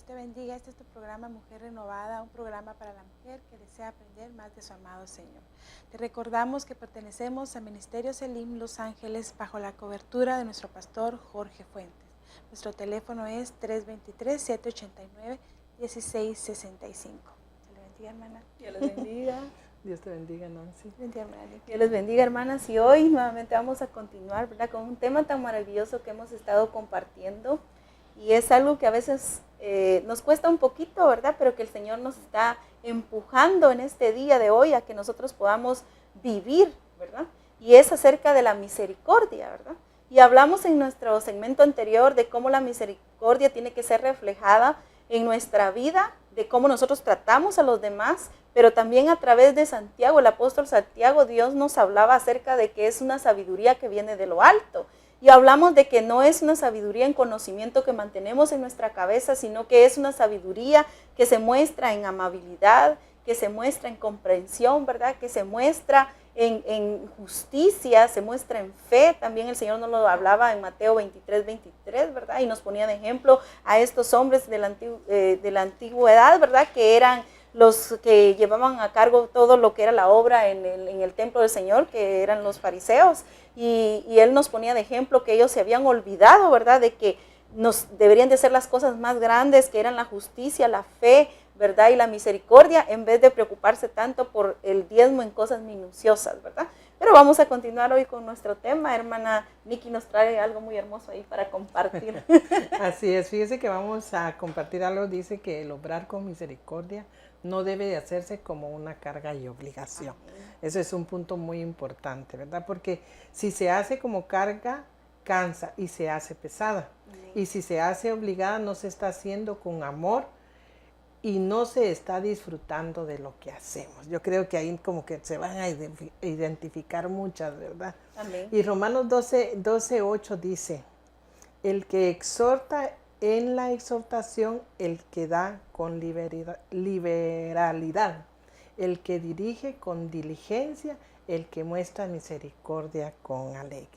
te bendiga. Este es tu programa Mujer Renovada, un programa para la mujer que desea aprender más de su amado Señor. Te recordamos que pertenecemos a Ministerio Selim Los Ángeles bajo la cobertura de nuestro pastor Jorge Fuentes. Nuestro teléfono es 323-789-1665. Se le bendiga, hermana. Dios les bendiga. Dios te bendiga, Nancy. Bendiga, hermana. Dios les bendiga, hermanas. Y hoy nuevamente vamos a continuar, ¿verdad?, con un tema tan maravilloso que hemos estado compartiendo. Y es algo que a veces nos cuesta un poquito, ¿verdad? Pero que el Señor nos está empujando en este día de hoy a que nosotros podamos vivir, ¿verdad? Y es acerca de la misericordia, ¿verdad? Y hablamos en nuestro segmento anterior de cómo la misericordia tiene que ser reflejada en nuestra vida, de cómo nosotros tratamos a los demás, pero también a través de Santiago, el apóstol Santiago, Dios nos hablaba acerca de que es una sabiduría que viene de lo alto. Y hablamos de que no es una sabiduría en conocimiento que mantenemos en nuestra cabeza, sino que es una sabiduría que se muestra en amabilidad, que se muestra en comprensión, ¿verdad? Que se muestra en justicia, se muestra en fe. También el Señor nos lo hablaba en Mateo 23, ¿verdad? Y nos ponía de ejemplo a estos hombres de la antigüedad, ¿verdad? Que eran los que llevaban a cargo todo lo que era la obra en el templo del Señor, que eran los fariseos, y Él nos ponía de ejemplo que ellos se habían olvidado, ¿verdad?, de que nos deberían de ser las cosas más grandes, que eran la justicia, la fe, ¿verdad?, y la misericordia, en vez de preocuparse tanto por el diezmo en cosas minuciosas, ¿verdad? Pero vamos a continuar hoy con nuestro tema. Hermana Nikki nos trae algo muy hermoso ahí para compartir. Así es, fíjese que vamos a compartir algo. Dice que el obrar con misericordia no debe de hacerse como una carga y obligación. Ese es un punto muy importante, ¿verdad? Porque si se hace como carga, cansa y se hace pesada. Y si se hace obligada, no se está haciendo con amor y no se está disfrutando de lo que hacemos. Yo creo que ahí como que se van a identificar muchas, ¿verdad? Amén. Y Romanos 12:8 dice, el que exhorta en la exhortación, el que da con liberalidad, el que dirige con diligencia, el que muestra misericordia con alegría.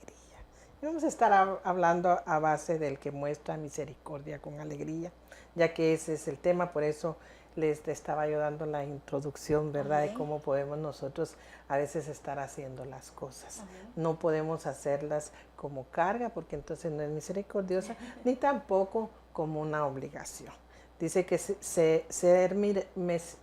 Y vamos a estar hablando a base del que muestra misericordia con alegría, ya que ese es el tema. Por eso les estaba yo dando la introducción, ¿verdad? Amén. De cómo podemos nosotros a veces estar haciendo las cosas. Amén. No podemos hacerlas como carga, porque entonces no es misericordiosa, ni tampoco como una obligación. Dice que ser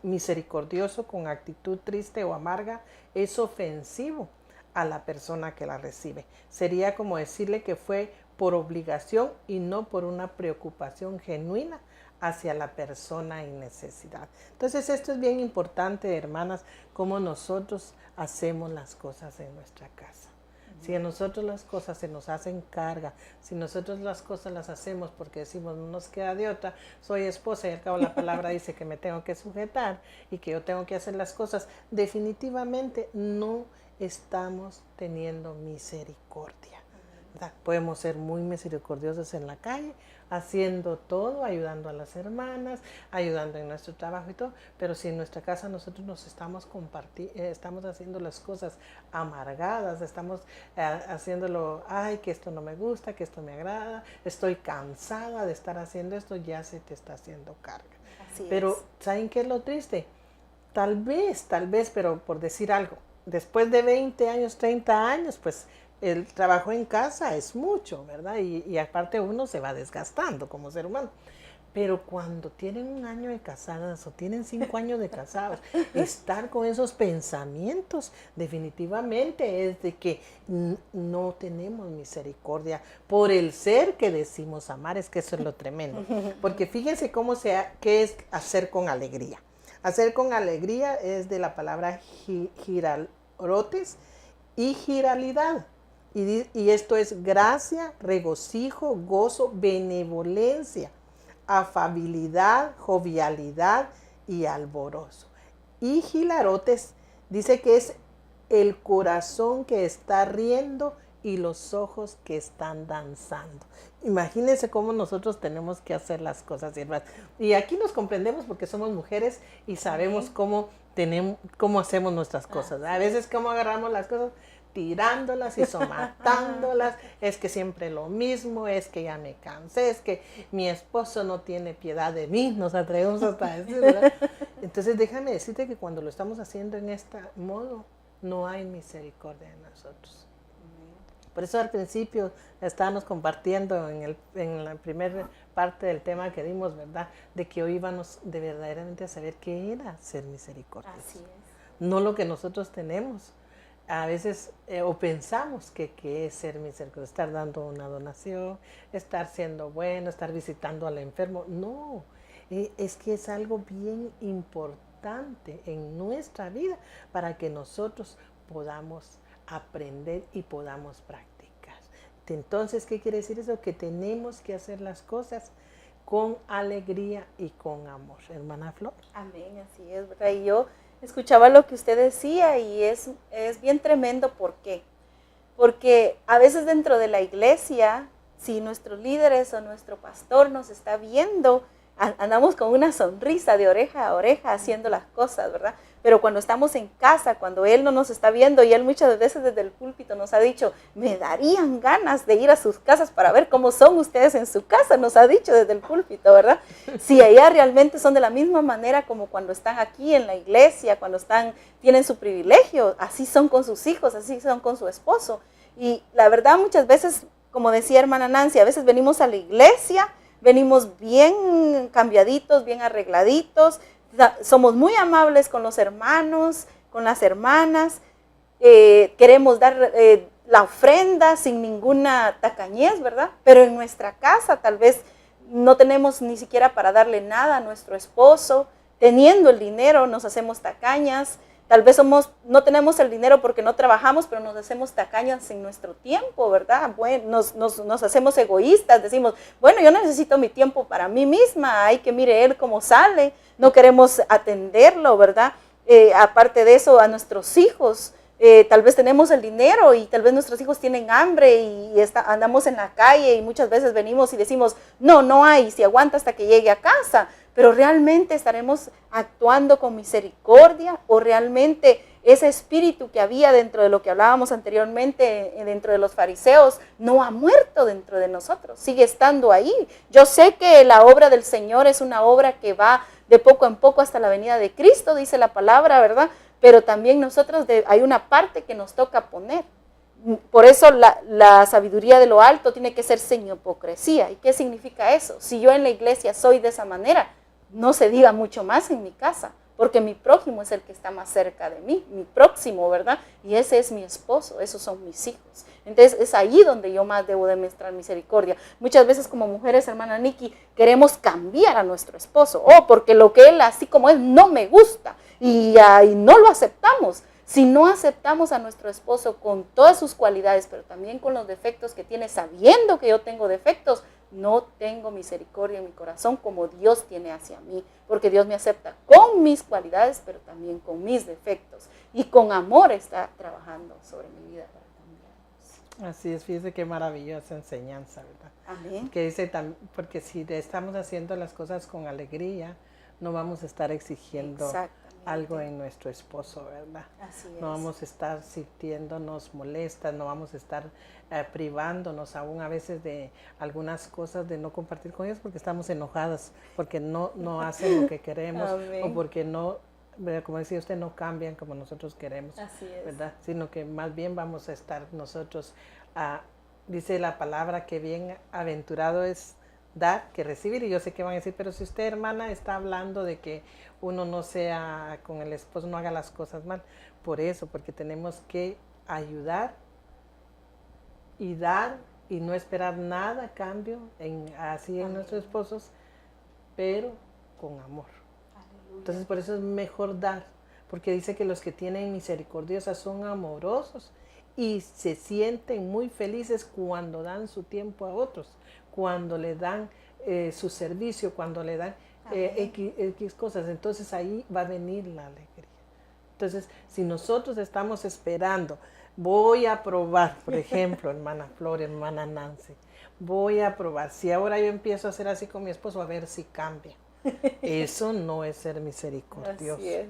misericordioso con actitud triste o amarga es ofensivo a la persona que la recibe. Sería como decirle que fue por obligación y no por una preocupación genuina hacia la persona en necesidad. Entonces esto es bien importante, hermanas, cómo nosotros hacemos las cosas en nuestra casa. Si a nosotros las cosas se nos hacen carga, si nosotros las cosas las hacemos porque decimos no nos queda de otra, soy esposa y al cabo la palabra dice que me tengo que sujetar y que yo tengo que hacer las cosas, definitivamente no estamos teniendo misericordia, ¿verdad? Podemos ser muy misericordiosos en la calle, haciendo todo, ayudando a las hermanas, ayudando en nuestro trabajo y todo, pero si en nuestra casa nosotros nos estamos estamos haciendo las cosas amargadas, estamos haciéndolo, ay, que esto no me gusta, que esto me agrada, estoy cansada de estar haciendo esto, ya se te está haciendo carga. Así pero, es. ¿Saben qué es lo triste? Tal vez, pero por decir algo, después de 20 años, 30 años, pues el trabajo en casa es mucho, ¿verdad? Y aparte uno se va desgastando como ser humano. Pero cuando tienen 1 año de casadas o tienen 5 años de casados, estar con esos pensamientos definitivamente es de que no tenemos misericordia por el ser que decimos amar. Es que eso es lo tremendo. Porque fíjense qué es hacer con alegría. Hacer con alegría es de la palabra girarotes y giralidad. Y esto es gracia, regocijo, gozo, benevolencia, afabilidad, jovialidad y alborozo. Y gilarotes dice que es el corazón que está riendo y los ojos que están danzando. Imagínense cómo nosotros tenemos que hacer las cosas, hermanas. Y aquí nos comprendemos porque somos mujeres y sabemos cómo hacemos nuestras cosas. A veces cómo agarramos las cosas. tirándolas y somatándolas, es que siempre lo mismo, es que ya me cansé, es que mi esposo no tiene piedad de mí, nos atrevemos hasta a decir, ¿verdad? Entonces déjame decirte que cuando lo estamos haciendo en este modo, no hay misericordia en nosotros. Por eso al principio estábamos compartiendo en la primera parte del tema que dimos, ¿verdad? De que hoy íbamos de verdaderamente a saber qué era ser misericordioso. Así es. No lo que nosotros tenemos. A veces o pensamos que es ser misericordioso, estar dando una donación, estar siendo bueno, estar visitando al enfermo. No, es que es algo bien importante en nuestra vida para que nosotros podamos aprender y podamos practicar. Entonces, ¿qué quiere decir eso? Que tenemos que hacer las cosas con alegría y con amor. Hermana Flor. Amén, así es, ¿verdad? Y yo escuchaba lo que usted decía y es bien tremendo. ¿Por qué? Porque a veces dentro de la iglesia, si nuestros líderes o nuestro pastor nos está viendo, andamos con una sonrisa de oreja a oreja haciendo las cosas, ¿verdad? Pero cuando estamos en casa, cuando Él no nos está viendo, y Él muchas veces desde el púlpito nos ha dicho, me darían ganas de ir a sus casas para ver cómo son ustedes en su casa, nos ha dicho desde el púlpito, ¿verdad? Si allá realmente son de la misma manera como cuando están aquí en la iglesia, cuando tienen su privilegio, así son con sus hijos, así son con su esposo. Y la verdad muchas veces, como decía hermana Nancy, a veces venimos a la iglesia, venimos bien cambiaditos, bien arregladitos, somos muy amables con los hermanos, con las hermanas, queremos dar la ofrenda sin ninguna tacañez, ¿verdad? Pero en nuestra casa tal vez no tenemos ni siquiera para darle nada a nuestro esposo, teniendo el dinero nos hacemos tacañas. Tal vez no tenemos el dinero porque no trabajamos, pero nos hacemos tacañas en nuestro tiempo, ¿verdad? Bueno, nos hacemos egoístas, decimos, bueno, yo necesito mi tiempo para mí misma, hay que mire él cómo sale, no queremos atenderlo, ¿verdad? Aparte de eso, a nuestros hijos, tal vez tenemos el dinero y tal vez nuestros hijos tienen hambre y andamos en la calle y muchas veces venimos y decimos, no hay, si aguanta hasta que llegue a casa. Pero realmente estaremos actuando con misericordia o realmente ese espíritu que había dentro de lo que hablábamos anteriormente, dentro de los fariseos, no ha muerto dentro de nosotros, sigue estando ahí. Yo sé que la obra del Señor es una obra que va de poco en poco hasta la venida de Cristo, dice la palabra, ¿verdad? Pero también nosotros hay una parte que nos toca poner. Por eso la sabiduría de lo alto tiene que ser sin hipocresía. ¿Y qué significa eso? Si yo en la iglesia soy de esa manera, no se diga mucho más en mi casa, porque mi prójimo es el que está más cerca de mí, mi próximo, ¿verdad? Y ese es mi esposo, esos son mis hijos. Entonces es ahí donde yo más debo demostrar misericordia. Muchas veces como mujeres, hermana Nikki, queremos cambiar a nuestro esposo, porque lo que él así como es no me gusta y no lo aceptamos. Si no aceptamos a nuestro esposo con todas sus cualidades, pero también con los defectos que tiene, sabiendo que yo tengo defectos, no tengo misericordia en mi corazón como Dios tiene hacia mí, porque Dios me acepta con mis cualidades, pero también con mis defectos. Y con amor está trabajando sobre mi vida para cambiarnos. Así es, fíjese qué maravillosa enseñanza, ¿verdad? Amén. Que dice, porque si estamos haciendo las cosas con alegría, no vamos a estar exigiendo algo en nuestro esposo, ¿verdad? Así es. No vamos a estar sintiéndonos molestas, no vamos a estar privándonos aún a veces de algunas cosas, de no compartir con ellos porque estamos enojadas, porque no hacen lo que queremos. Amén. O porque no, como decía usted, no cambian como nosotros queremos. Así es. ¿Verdad? Sino que más bien vamos a estar nosotros, dice la palabra que bien aventurado es dar que recibir, y yo sé que van a decir, pero si usted, hermana, está hablando de que uno no sea con el esposo, no haga las cosas mal, por eso, porque tenemos que ayudar y dar y no esperar nada a cambio en nuestros esposos, pero con amor. Aleluya. Entonces por eso es mejor dar, porque dice que los que tienen misericordia son amorosos y se sienten muy felices cuando dan su tiempo a otros, cuando le dan su servicio, cuando le dan X cosas. Entonces ahí va a venir la alegría. Entonces, si nosotros estamos esperando, voy a probar, por ejemplo, hermana Flor, hermana Nancy, voy a probar, si ahora yo empiezo a hacer así con mi esposo, a ver si cambia. Eso no es ser misericordioso. Así es.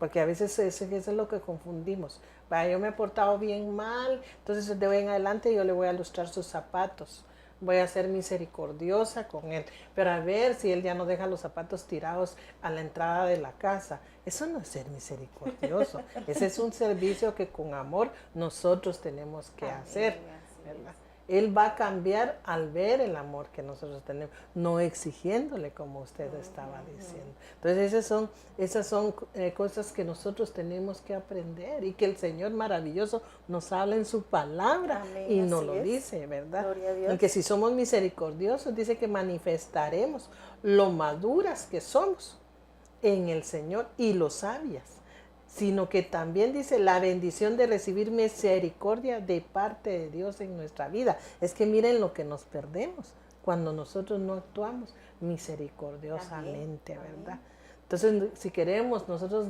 porque a veces eso es lo que confundimos. Yo me he portado bien mal, entonces de hoy en adelante yo le voy a lustrar sus zapatos, voy a ser misericordiosa con él, pero a ver si él ya no deja los zapatos tirados a la entrada de la casa. Eso no es ser misericordioso, ese es un servicio que con amor nosotros tenemos que hacer, ¿verdad? Él va a cambiar al ver el amor que nosotros tenemos, no exigiéndole como usted estaba diciendo. Entonces esas son cosas que nosotros tenemos que aprender y que el Señor maravilloso nos habla en su palabra. Amén, y nos lo dice, ¿verdad? Gloria a Dios. Porque si somos misericordiosos, dice que manifestaremos lo maduras que somos en el Señor y lo sabias, sino que también dice la bendición de recibir misericordia de parte de Dios en nuestra vida. Es que miren lo que nos perdemos cuando nosotros no actuamos misericordiosamente, ¿verdad? Entonces, si queremos nosotros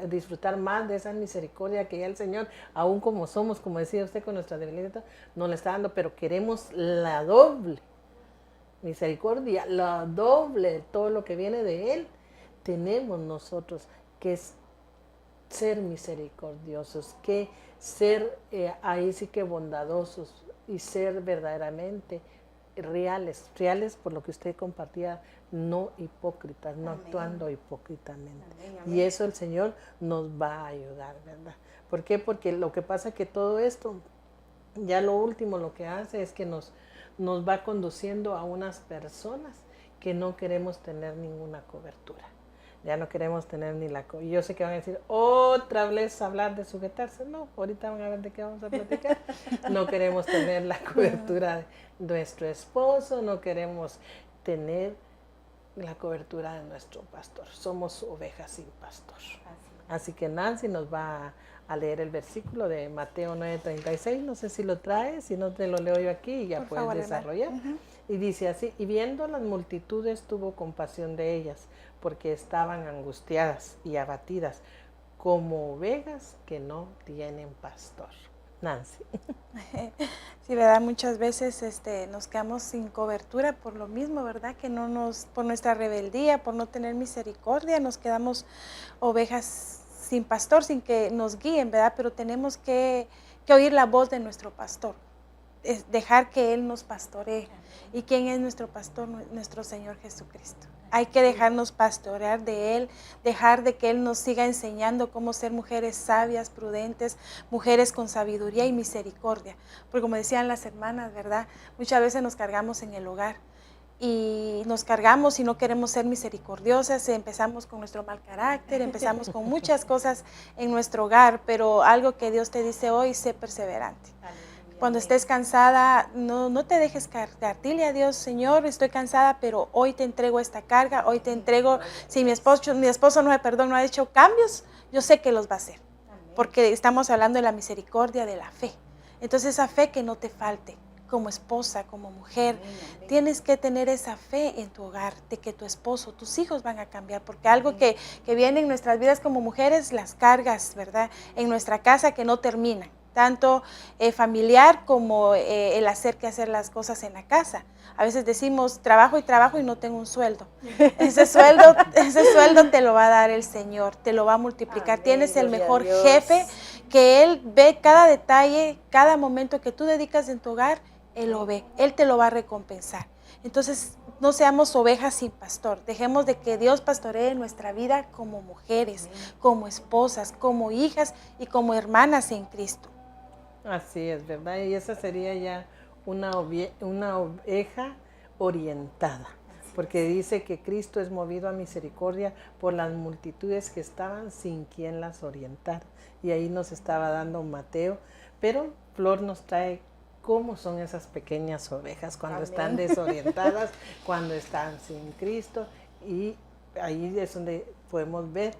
disfrutar más de esa misericordia que ya el Señor, aún como somos, como decía usted, con nuestra debilidad, nos la está dando, pero queremos la doble misericordia, la doble, todo lo que viene de Él, tenemos nosotros que ser misericordiosos, que ser ahí sí que bondadosos y ser verdaderamente reales por lo que usted compartía, no hipócritas, no actuando hipócritamente. Y eso el Señor nos va a ayudar, ¿verdad? ¿Por qué? Porque lo que pasa es que todo esto, ya lo último lo que hace es que nos va conduciendo a unas personas que no queremos tener ninguna cobertura. Ya no queremos tener ni la... Y yo sé que van a decir, otra vez hablar de sujetarse. No, ahorita van a ver de qué vamos a platicar. No queremos tener la cobertura de nuestro esposo, no queremos tener la cobertura de nuestro pastor. Somos ovejas sin pastor. Así que Nancy nos va a leer el versículo de Mateo 9:36. No sé si lo traes, si no te lo leo yo aquí y ya por puedes favor, desarrollar. Y dice así, y viendo las multitudes tuvo compasión de ellas, porque estaban angustiadas y abatidas, como ovejas que no tienen pastor. Nancy. Sí, verdad, muchas veces nos quedamos sin cobertura por lo mismo, ¿verdad? Que por nuestra rebeldía, por no tener misericordia, nos quedamos ovejas sin pastor, sin que nos guíen, ¿verdad? Pero tenemos que oír la voz de nuestro pastor, dejar que Él nos pastoree. ¿Y quién es nuestro pastor? Nuestro Señor Jesucristo. Hay que dejarnos pastorear de Él, dejar de que Él nos siga enseñando cómo ser mujeres sabias, prudentes, mujeres con sabiduría y misericordia. Porque como decían las hermanas, ¿verdad? Muchas veces nos cargamos en el hogar y nos cargamos y no queremos ser misericordiosas, empezamos con nuestro mal carácter, empezamos con muchas cosas en nuestro hogar, pero algo que Dios te dice hoy, sé perseverante. Cuando estés cansada, no te dejes cargar. Dile a Dios, Señor, estoy cansada, pero hoy te entrego esta carga, hoy te entrego, si mi esposo no ha hecho cambios, yo sé que los va a hacer. Porque estamos hablando de la misericordia, de la fe. Entonces esa fe que no te falte, como esposa, como mujer, tienes que tener esa fe en tu hogar, de que tu esposo, tus hijos van a cambiar, porque algo que viene en nuestras vidas como mujeres, las cargas, ¿verdad? En nuestra casa que no terminan. Tanto familiar como el hacer las cosas en la casa. A veces decimos trabajo y no tengo un sueldo. Ese sueldo te lo va a dar el Señor, te lo va a multiplicar. Amén, tienes el mejor jefe, que Él ve cada detalle, cada momento que tú dedicas en tu hogar, Él lo ve, Él te lo va a recompensar. Entonces, no seamos ovejas sin pastor, dejemos de que Dios pastoree nuestra vida como mujeres, como esposas, como hijas y como hermanas en Cristo. Así es, ¿verdad? Y esa sería ya una oveja orientada, porque dice que Cristo es movido a misericordia por las multitudes que estaban sin quien las orientar. Y ahí nos estaba dando Mateo, pero Flor nos trae cómo son esas pequeñas ovejas cuando están desorientadas, cuando están sin Cristo, y ahí es donde podemos ver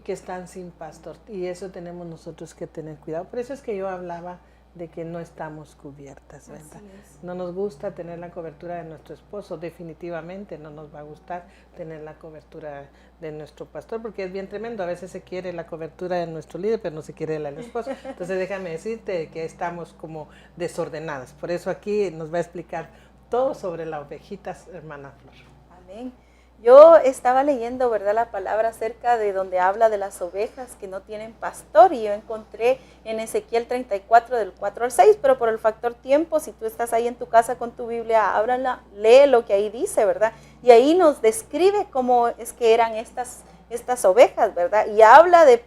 que están sin pastor, y eso tenemos nosotros que tener cuidado. Por eso es que yo hablaba de que no estamos cubiertas, ¿verdad? No nos gusta tener la cobertura de nuestro esposo, definitivamente no nos va a gustar tener la cobertura de nuestro pastor, porque es bien tremendo. A veces se quiere la cobertura de nuestro líder, pero no se quiere la del esposo. Entonces déjame decirte que estamos como desordenadas. Por eso aquí nos va a explicar todo sobre las ovejitas, hermana Flor. Amén. Yo estaba leyendo, ¿verdad?, la palabra acerca de donde habla de las ovejas que no tienen pastor, y yo encontré en Ezequiel 34 del 4 al 6, pero por el factor tiempo, si tú estás ahí en tu casa con tu Biblia, ábrala, lee lo que ahí dice, ¿verdad? Y ahí nos describe cómo es que eran estas ovejas, ¿verdad? Y habla de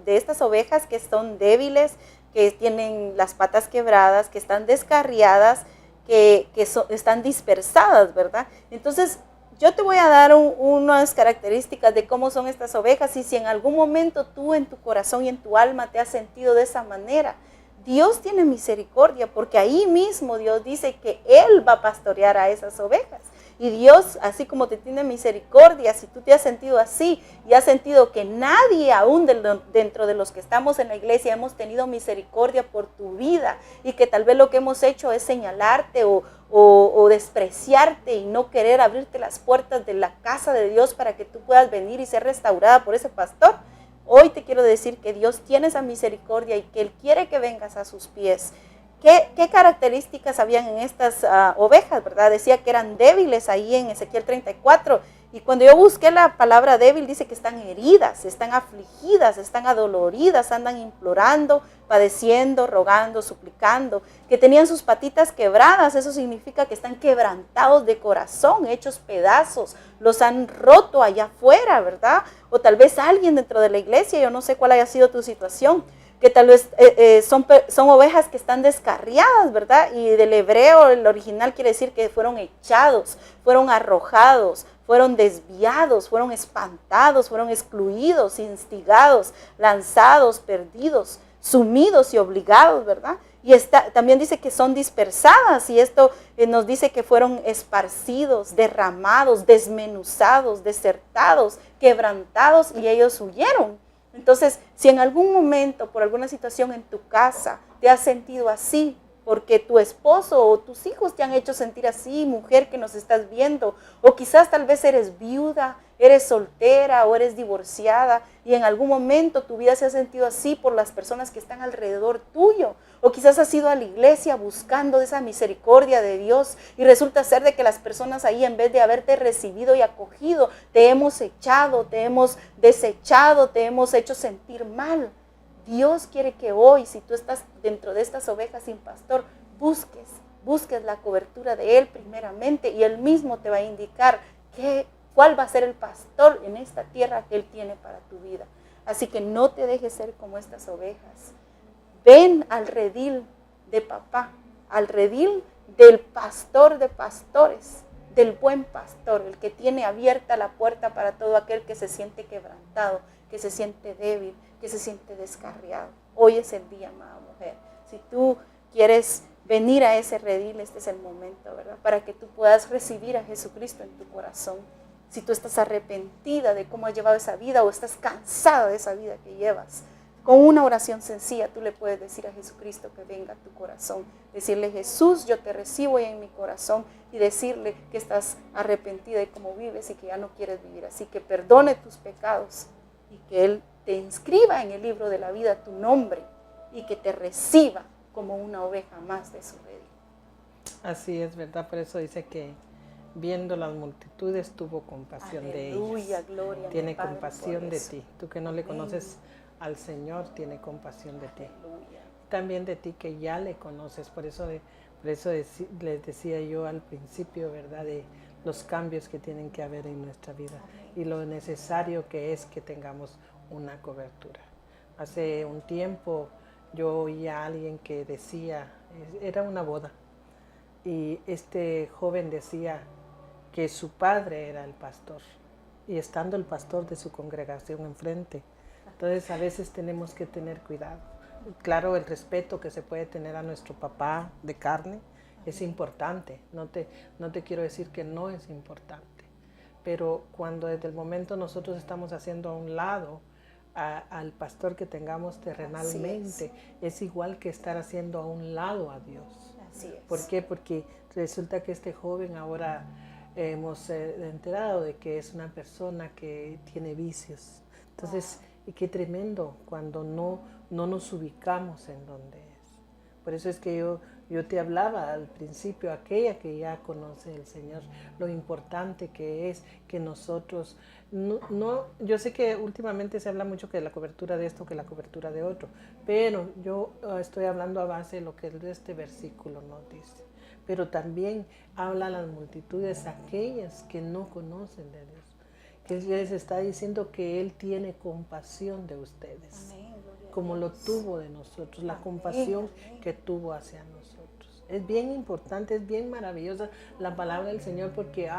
estas ovejas que son débiles, que tienen las patas quebradas, que están descarriadas, que están dispersadas, ¿verdad? Entonces, yo te voy a dar unas características de cómo son estas ovejas, y si en algún momento tú en tu corazón y en tu alma te has sentido de esa manera, Dios tiene misericordia, porque ahí mismo Dios dice que Él va a pastorear a esas ovejas. Y Dios, así como te tiene misericordia, si tú te has sentido así y has sentido que nadie aún dentro de los que estamos en la iglesia hemos tenido misericordia por tu vida, y que tal vez lo que hemos hecho es señalarte o despreciarte y no querer abrirte las puertas de la casa de Dios para que tú puedas venir y ser restaurada por ese pastor, hoy te quiero decir que Dios tiene esa misericordia y que Él quiere que vengas a sus pies. ¿Qué características habían en estas ovejas, verdad? Decía que eran débiles ahí en Ezequiel 34. Y cuando yo busqué la palabra débil, dice que están heridas, están afligidas, están adoloridas, andan implorando, padeciendo, rogando, suplicando, que tenían sus patitas quebradas. Eso significa que están quebrantados de corazón, hechos pedazos, los han roto allá afuera, ¿verdad? O tal vez alguien dentro de la iglesia, yo no sé cuál haya sido tu situación, que tal vez son ovejas que están descarriadas, ¿verdad? Y del hebreo, el original quiere decir que fueron echados, fueron arrojados, fueron desviados, fueron espantados, fueron excluidos, instigados, lanzados, perdidos, sumidos y obligados, ¿verdad? Y también dice que son dispersadas, y esto nos dice que fueron esparcidos, derramados, desmenuzados, desertados, quebrantados, y ellos huyeron. Entonces, si en algún momento, por alguna situación en tu casa, te has sentido así, porque tu esposo o tus hijos te han hecho sentir así, mujer que nos estás viendo, o quizás tal vez eres viuda, eres soltera o eres divorciada, y en algún momento tu vida se ha sentido así por las personas que están alrededor tuyo, o quizás has ido a la iglesia buscando esa misericordia de Dios, y resulta ser de que las personas ahí, en vez de haberte recibido y acogido, te hemos echado, te hemos desechado, te hemos hecho sentir mal. Dios quiere que hoy, si tú estás dentro de estas ovejas sin pastor, busques la cobertura de Él primeramente, y Él mismo te va a indicar cuál va a ser el pastor en esta tierra que Él tiene para tu vida. Así que no te dejes ser como estas ovejas. Ven al redil de papá, al redil del pastor de pastores, del buen pastor, el que tiene abierta la puerta para todo aquel que se siente quebrantado, que se siente débil, que se siente descarriado. Hoy es el día, amada mujer. Si tú quieres venir a ese redil, este es el momento, ¿verdad? Para que tú puedas recibir a Jesucristo en tu corazón. Si tú estás arrepentida de cómo has llevado esa vida, o estás cansada de esa vida que llevas, con una oración sencilla tú le puedes decir a Jesucristo que venga a tu corazón. Decirle: Jesús, yo te recibo en mi corazón, y decirle que estás arrepentida de cómo vives y que ya no quieres vivir así, que perdone tus pecados y que Él te inscriba en el libro de la vida tu nombre, y que te reciba como una oveja más de su redil. Así es, ¿verdad? Por eso dice que viendo las multitudes tuvo compasión de ellos. Aleluya, gloria. Tiene compasión de ti. Tú que no le conoces al Señor, tiene compasión de ti. Aleluya. También de ti que ya le conoces. Por eso les decía yo al principio, ¿verdad? De los cambios que tienen que haber en nuestra vida. Amén. Y lo necesario que es que tengamos una cobertura. Hace un tiempo yo oí a alguien que decía, era una boda, y este joven decía que su padre era el pastor, y estando el pastor de su congregación enfrente. Entonces a veces tenemos que tener cuidado. Claro, el respeto que se puede tener a nuestro papá de carne es importante. No te quiero decir que no es importante. Pero cuando desde el momento nosotros estamos haciendo a un lado al pastor que tengamos terrenalmente, es igual que estar haciendo a un lado a Dios. Así es. ¿Por qué? Porque resulta que este joven ahora hemos enterado de que es una persona que tiene vicios. Entonces, y qué tremendo cuando no nos ubicamos en donde es. Por eso es que yo Yo te hablaba al principio, aquella que ya conoce el Señor, lo importante que es que nosotros, yo sé que últimamente se habla mucho que la cobertura de esto, que la cobertura de otro, pero yo estoy hablando a base de lo que este versículo nos dice. Pero también habla a las multitudes, aquellas que no conocen de Dios, que Él les está diciendo que Él tiene compasión de ustedes. Amén. Como lo tuvo de nosotros, la compasión que tuvo hacia nosotros. Es bien importante, es bien maravillosa la palabra del Señor porque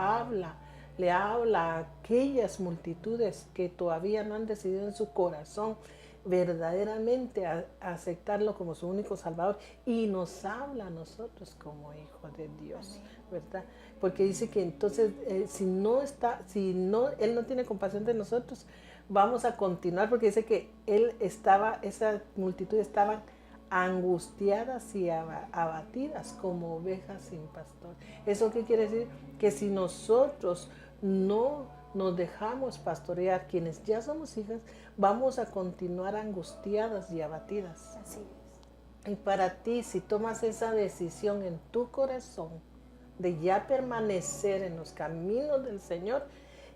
le habla a aquellas multitudes que todavía no han decidido en su corazón verdaderamente a aceptarlo como su único Salvador, y nos habla a nosotros como hijos de Dios, ¿verdad? Porque dice que entonces Él no tiene compasión de nosotros, vamos a continuar, porque dice que esa multitud estaban angustiadas y abatidas como ovejas sin pastor. ¿Eso qué quiere decir? Que si nosotros no nos dejamos pastorear, quienes ya somos hijas, vamos a continuar angustiadas y abatidas. Así es. Y para ti, si tomas esa decisión en tu corazón de ya permanecer en los caminos del Señor,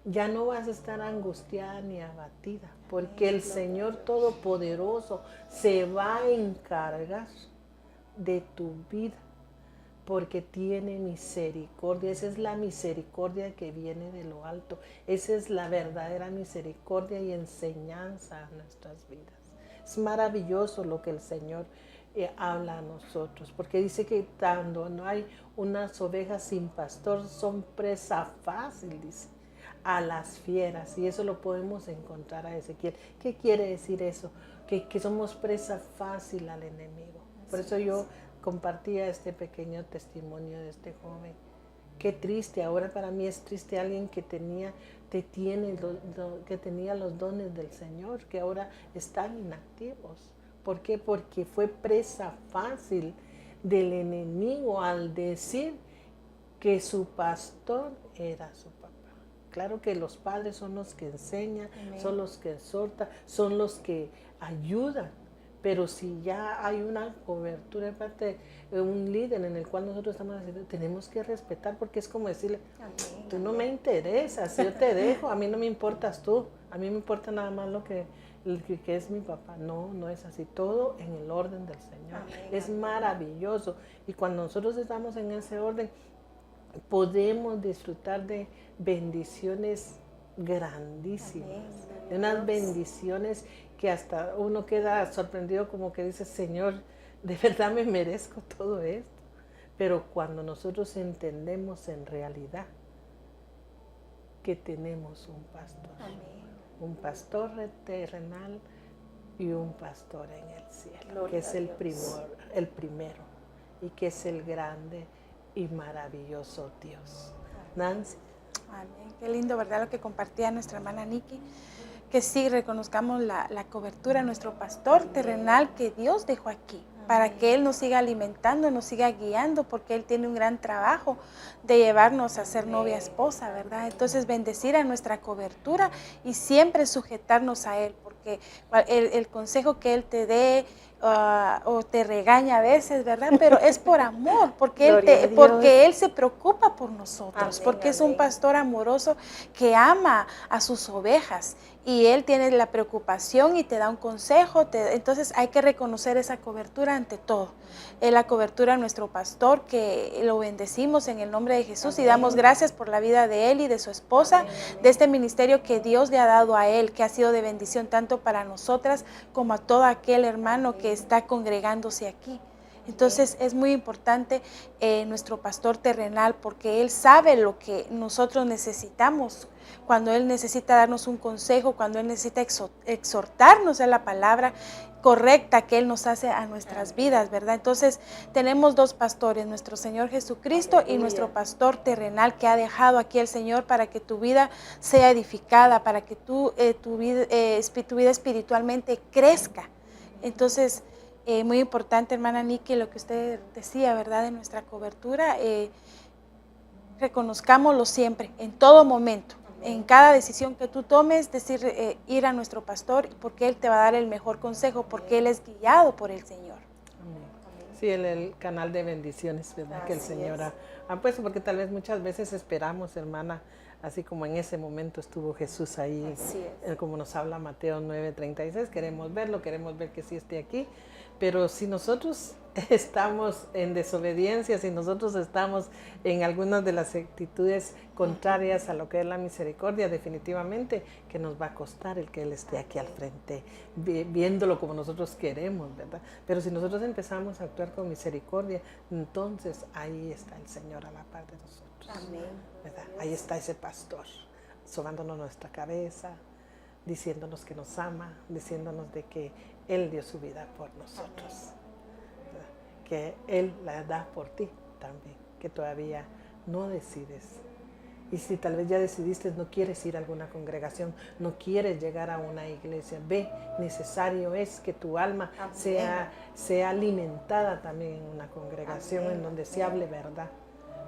ya no vas a estar angustiada ni abatida, porque el Señor Todopoderoso se va a encargar de tu vida, porque tiene misericordia. Esa es la misericordia que viene de lo alto. Esa es la verdadera misericordia y enseñanza a nuestras vidas. Es maravilloso lo que el Señor habla a nosotros, porque dice que cuando no hay unas ovejas sin pastor, son presa fácil, dice, a las fieras, y eso lo podemos encontrar a Ezequiel. ¿Qué quiere decir eso? Que somos presa fácil al enemigo. Por eso yo compartía este pequeño testimonio de este joven. Qué triste, ahora para mí es triste alguien que tenía los dones del Señor, que ahora están inactivos. ¿Por qué? Porque fue presa fácil del enemigo al decir que su pastor era su papá. Claro que los padres son los que enseñan, son los que exhortan, son los que ayudan. Pero si ya hay una cobertura de parte de un líder en el cual nosotros estamos haciendo, tenemos que respetar, porque es como decirle, tú no me interesas, yo te dejo, a mí no me importas tú, a mí me importa nada más lo que es mi papá. No, no es así, todo en el orden del Señor. Es maravilloso, y cuando nosotros estamos en ese orden, podemos disfrutar de bendiciones grandísimas, de unas bendiciones que hasta uno queda sorprendido, como que dice, Señor, de verdad me merezco todo esto. Pero cuando nosotros entendemos en realidad que tenemos un pastor, un pastor terrenal y un pastor en el cielo, que es el primero, y que es el grande y maravilloso Dios. Nancy. Amén. Qué lindo, ¿verdad? Lo que compartía nuestra hermana Nikki. Que sí reconozcamos la cobertura de nuestro pastor terrenal que Dios dejó aquí, para que Él nos siga alimentando, nos siga guiando, porque Él tiene un gran trabajo de llevarnos a ser novia esposa, ¿verdad? Entonces bendecir a nuestra cobertura y siempre sujetarnos a Él, porque el consejo que Él te dé, o te regaña a veces, ¿verdad? Pero es por amor, porque Él se preocupa por nosotros, porque es un pastor amoroso que ama a sus ovejas, y Él tiene la preocupación y te da un consejo. Entonces hay que reconocer esa cobertura ante todo. Es la cobertura de nuestro pastor, que lo bendecimos en el nombre de Jesús. Amén. Y damos gracias por la vida de él y de su esposa. Amén. De este ministerio que Dios le ha dado a él, que ha sido de bendición tanto para nosotras como a todo aquel hermano que está congregándose aquí. Entonces es muy importante nuestro pastor terrenal, porque Él sabe lo que nosotros necesitamos, cuando Él necesita darnos un consejo, cuando Él necesita exhortarnos a la palabra correcta que Él nos hace a nuestras vidas, ¿verdad? Entonces tenemos dos pastores, nuestro Señor Jesucristo y nuestro pastor terrenal, que ha dejado aquí el Señor para que tu vida sea edificada, para que tu vida espiritualmente crezca. Entonces, muy importante, hermana Nikki, lo que usted decía, ¿verdad? De nuestra cobertura, reconozcámoslo siempre, en todo momento, en cada decisión que tú tomes, decir, ir a nuestro pastor, porque Él te va a dar el mejor consejo, porque Él es guiado por el Señor. Sí, el canal de bendiciones, ¿verdad? Que el Señor ha puesto, porque tal vez muchas veces esperamos, hermana, así como en ese momento estuvo Jesús ahí, como nos habla Mateo 9:36, queremos verlo, queremos ver que sí esté aquí, pero si nosotros estamos en desobediencia, si nosotros estamos en algunas de las actitudes contrarias a lo que es la misericordia, definitivamente que nos va a costar el que Él esté aquí al frente, viéndolo como nosotros queremos, ¿verdad? Pero si nosotros empezamos a actuar con misericordia, entonces ahí está el Señor a la par de nosotros. Amén. ¿Verdad? Ahí está ese pastor, sobándonos nuestra cabeza, diciéndonos que nos ama, diciéndonos de que Él dio su vida por nosotros. Que Él la da por ti también, que todavía no decides. Y si tal vez ya decidiste, no quieres ir a alguna congregación, no quieres llegar a una iglesia, ve, necesario es que tu alma sea alimentada también en una congregación en donde se hable verdad.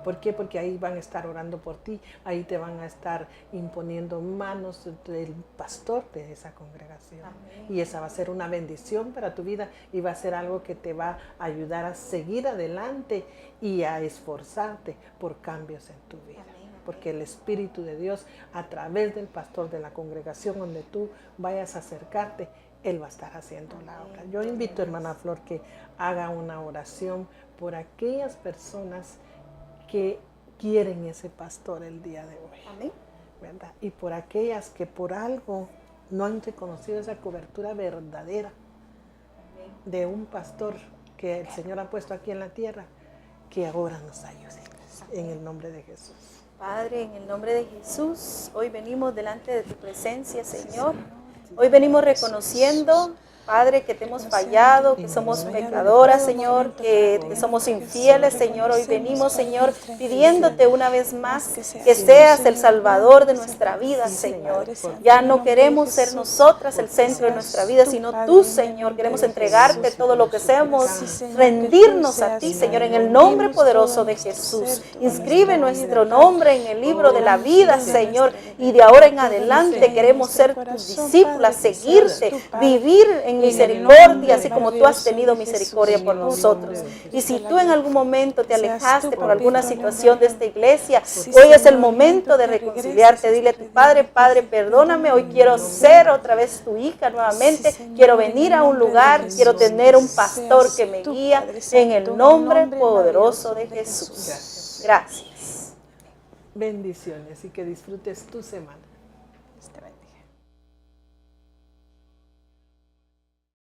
¿Por qué? Porque ahí van a estar orando por ti, ahí te van a estar imponiendo manos del pastor de esa congregación. Amén. Y esa va a ser una bendición para tu vida y va a ser algo que te va a ayudar a seguir adelante y a esforzarte por cambios en tu vida. Amén. Porque el Espíritu de Dios, a través del pastor de la congregación donde tú vayas a acercarte, Él va a estar haciendo la obra. Yo invito, hermana Flor, que haga una oración por aquellas personas que quieren ese pastor el día de hoy. Amén. ¿Verdad? Y por aquellas que por algo no han reconocido esa cobertura verdadera de un pastor que el Señor ha puesto aquí en la tierra, que ahora nos ayude. En el nombre de Jesús. Padre, en el nombre de Jesús, hoy venimos delante de tu presencia, Señor. Hoy venimos reconociendo, Padre, que te hemos fallado, que somos pecadoras, Señor, que te somos infieles, Señor. Hoy venimos, Señor, pidiéndote una vez más que seas el Salvador de nuestra vida, Señor. Ya no queremos ser nosotras el centro de nuestra vida, sino tú, Señor. Queremos entregarte todo lo que seamos, rendirnos a ti, Señor, en el nombre poderoso de Jesús. Inscribe nuestro nombre en el libro de la vida, Señor, y de ahora en adelante queremos ser tus discípulas, seguirte, vivir en misericordia, así como tú has tenido misericordia por nosotros. Y si tú en algún momento te alejaste por alguna situación de esta iglesia, hoy es el momento de reconciliarte. Dile a tu Padre: Padre, perdóname, hoy quiero ser otra vez tu hija nuevamente, quiero venir a un lugar, quiero tener un pastor que me guía, en el nombre poderoso de Jesús. Gracias. Bendiciones y que disfrutes tu semana.